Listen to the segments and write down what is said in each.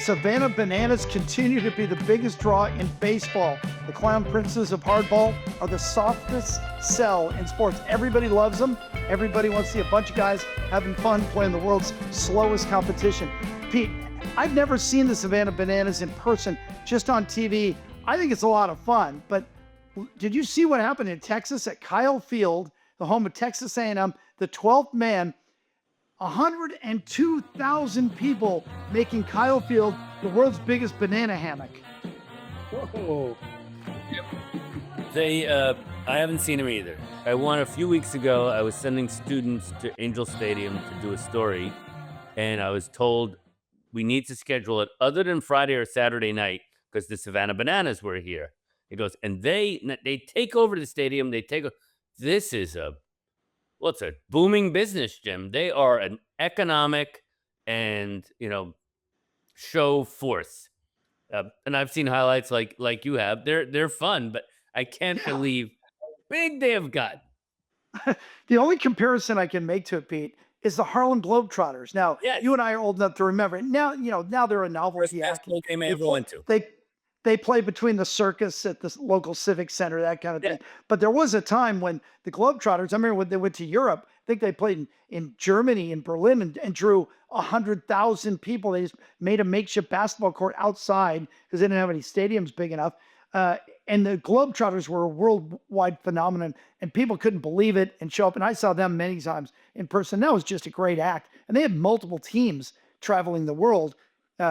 Savannah Bananas continue to be the biggest draw in baseball. The Clown Princes of Hardball are the softest sell in sports. Everybody loves them. Everybody wants to see a bunch of guys having fun playing the world's slowest competition. Pete, I've never seen the Savannah Bananas in person, just on TV. I think it's a lot of fun, but did you see what happened in Texas at Kyle Field, the home of Texas A&M, the 12th man? 102,000 people making Kyle Field the world's biggest banana hammock. Whoa. I haven't seen him either. I won a few weeks ago. I was sending students to Angel Stadium to do a story, and I was told we need to schedule it other than Friday or Saturday night because the Savannah Bananas were here. He goes, and they take over the stadium. This is it's a booming business, Jim. They are an economic and, show force. And I've seen highlights like you have. They're fun, but I can't believe how big they have got. The only comparison I can make to it, Pete, is the Harlem Globetrotters. Now, you and I are old enough to remember it. Now they're a novelty act. First game I ever went to. They play between the circus at the local civic center, that kind of thing. But there was a time when the Globetrotters, I remember when they went to Europe, I think they played in Germany, in Berlin, and drew 100,000 people. They just made a makeshift basketball court outside because they didn't have any stadiums big enough. And the Globetrotters were a worldwide phenomenon, and people couldn't believe it and show up. And I saw them many times in person. That was just a great act. And they had multiple teams traveling the world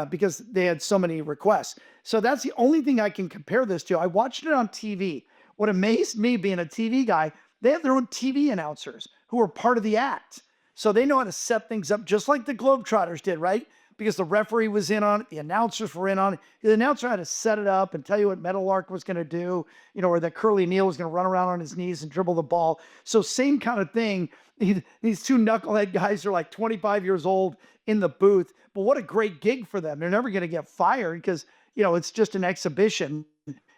because they had so many requests. So that's the only thing I can compare this to. I watched it on TV. What amazed me, being a TV guy, they have their own TV announcers who are part of the act. So they know how to set things up just like the Globetrotters did, right? Because the referee was in on it, the announcers were in on it. The announcer had to set it up and tell you what Meadowlark was going to do, or that Curly Neal was going to run around on his knees and dribble the ball. So same kind of thing. These two knucklehead guys are like 25 years old in the booth. But what a great gig for them. They're never going to get fired because, it's just an exhibition.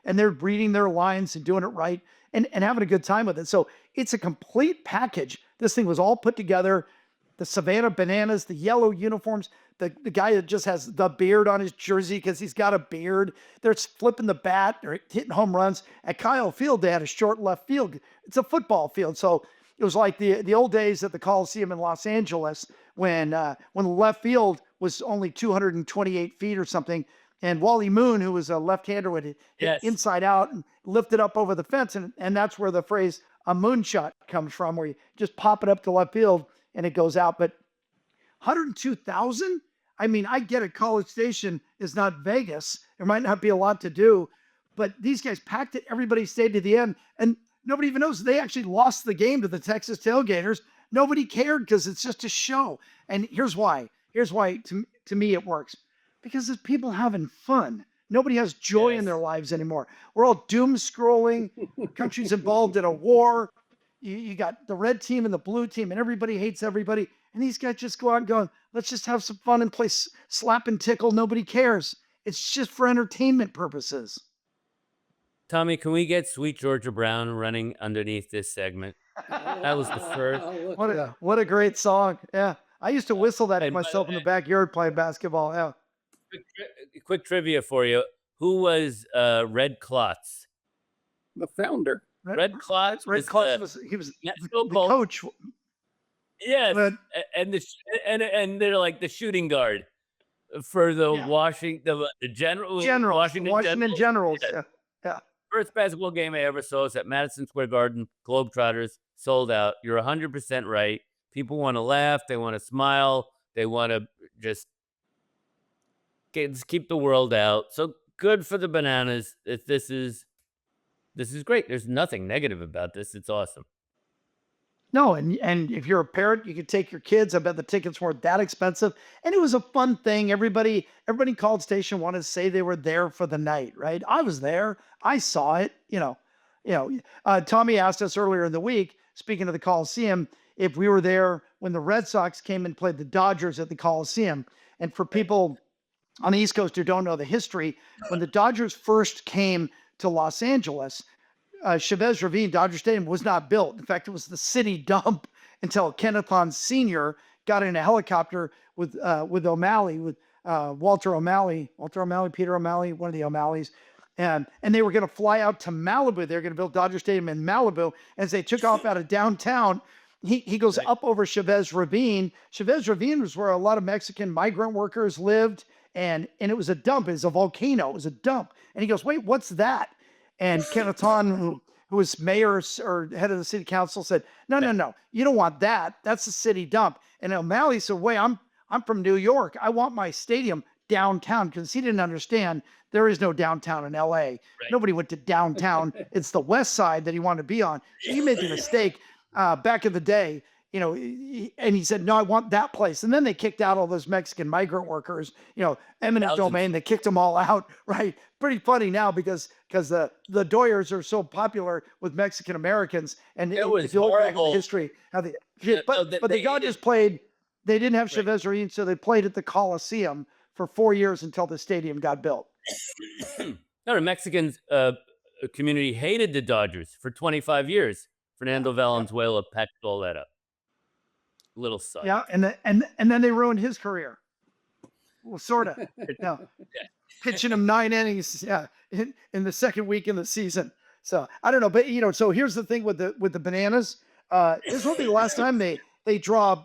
And they're reading their lines and doing it right and having a good time with it. So it's a complete package. This thing was all put together. The Savannah Bananas, the yellow uniforms, the guy that just has the beard on his jersey because he's got a beard. They're flipping the bat. They're hitting home runs. At Kyle Field, they had a short left field. It's a football field. So it was like the old days at the Coliseum in Los Angeles when the left field was only 228 feet or something. And Wally Moon, who was a left-hander, would hit inside out and lift it up over the fence. And that's where the phrase a moonshot comes from, where you just pop it up to left field and it goes out. But 102,000? I mean, I get it. College Station is not Vegas. There might not be a lot to do. But these guys packed it. Everybody stayed to the end. And nobody even knows they actually lost the game to the Texas Tailgaters. Nobody cared because it's just a show. And here's why. To me it works. Because it's people having fun. Nobody has joy in their lives anymore. We're all doom scrolling. Country's involved in a war. You got the red team and the blue team, and everybody hates everybody. And these guys just go out and go, let's just have some fun and play slap and tickle. Nobody cares. It's just for entertainment purposes. Tommy, can we get Sweet Georgia Brown running underneath this segment? That was the first. What a great song. Yeah. I used to whistle that to myself in the backyard playing basketball. Yeah. Quick trivia for you. Who was Red Klotz? The founder. Red Klotz was the coach. Yes, and they're like the shooting guard for the Washington Generals. Yeah. First basketball game I ever saw was at Madison Square Garden. Globetrotters sold out. You're 100% right. People want to laugh. They want to smile. They want to just keep the world out. So good for the Bananas. This is great. There's nothing negative about this. It's awesome. No, and if you're a parent, you could take your kids. I bet the tickets weren't that expensive. And it was a fun thing. Everybody in College Station wanted to say they were there for the night, right? I was there. I saw it, Tommy asked us earlier in the week, speaking of the Coliseum, if we were there when the Red Sox came and played the Dodgers at the Coliseum. And for people on the East Coast who don't know the history, when the Dodgers first came to Los Angeles, Chavez Ravine Dodger Stadium was not built. In fact, it was the city dump until Kenneth Pond Sr. got in a helicopter with O'Malley, with Walter O'Malley, Peter O'Malley, one of the O'Malleys. And they were going to fly out to Malibu. They were going to build Dodger Stadium in Malibu. As they took off out of downtown, he goes up over Chavez Ravine. Chavez Ravine was where a lot of Mexican migrant workers lived. And it was a dump. It was a volcano. It was a dump. And he goes, wait, what's that? And Kenaton, who was mayor or head of the city council, said, no, you don't want that. That's a city dump. And O'Malley said, wait, I'm from New York. I want my stadium downtown, because he didn't understand there is no downtown in LA. Right. Nobody went to downtown. It's the west side that he wanted to be on. So he made the mistake back in the day, and he said, no, I want that place. And then they kicked out all those Mexican migrant workers, eminent domain. They kicked them all out, right? Pretty funny now because the Doyers are so popular with Mexican Americans. And it was if you look back horrible. at the history, how but the Dodgers played, they didn't have Chavez Ravine, so they played at the Coliseum for 4 years until the stadium got built. No, the Mexican community hated the Dodgers for 25 years. Fernando Valenzuela patched all that up. Little son. Yeah, and then they ruined his career. Well, sort of. Pitching him 9 innings, in the second week in the season. So I don't know, but so here's the thing with the Bananas. This will be the last time they draw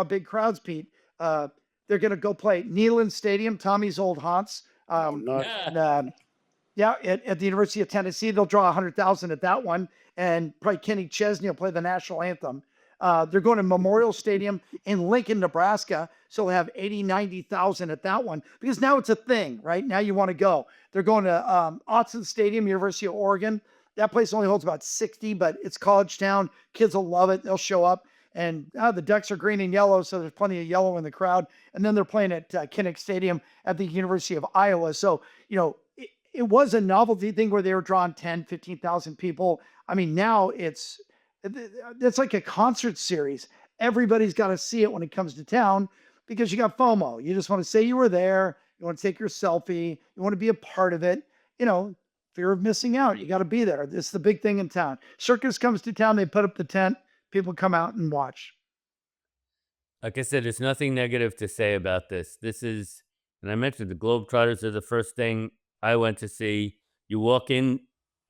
big crowds, Pete. They're going to go play Neyland Stadium, Tommy's old haunts. At the University of Tennessee, they'll draw 100,000 at that one, and probably Kenny Chesney will play the national anthem. They're going to Memorial Stadium in Lincoln, Nebraska, so they'll have 80, 90,000 at that one, because now it's a thing, right? Now you want to go. They're going to Autzen Stadium, University of Oregon. That place only holds about 60, but it's college town. Kids will love it. They'll show up. And the Ducks are green and yellow, so there's plenty of yellow in the crowd. And then they're playing at Kinnick Stadium at the University of Iowa. So, it was a novelty thing where they were drawing 10, 15,000 people. I mean, now it's like a concert series. Everybody's got to see it when it comes to town, because you got FOMO. You just want to say you were there. You want to take your selfie. You want to be a part of it. Fear of missing out. You got to be there. It's the big thing in town. Circus comes to town. They put up the tent. People come out and watch. Like I said, there's nothing negative to say about this. This is, and I mentioned the Globetrotters are the first thing I went to see. You walk in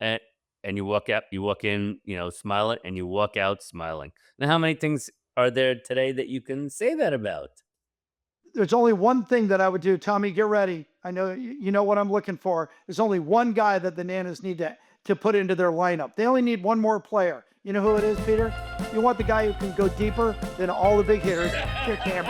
and you walk out, you walk in, smiling, and you walk out smiling. Now, how many things are there today that you can say that about? There's only one thing that I would do. Tommy, get ready. I know you know what I'm looking for. There's only one guy that the Nanas need to put into their lineup. They only need one more player. You know who it is, Peter? You want the guy who can go deeper than all the big hitters. Here, Cam.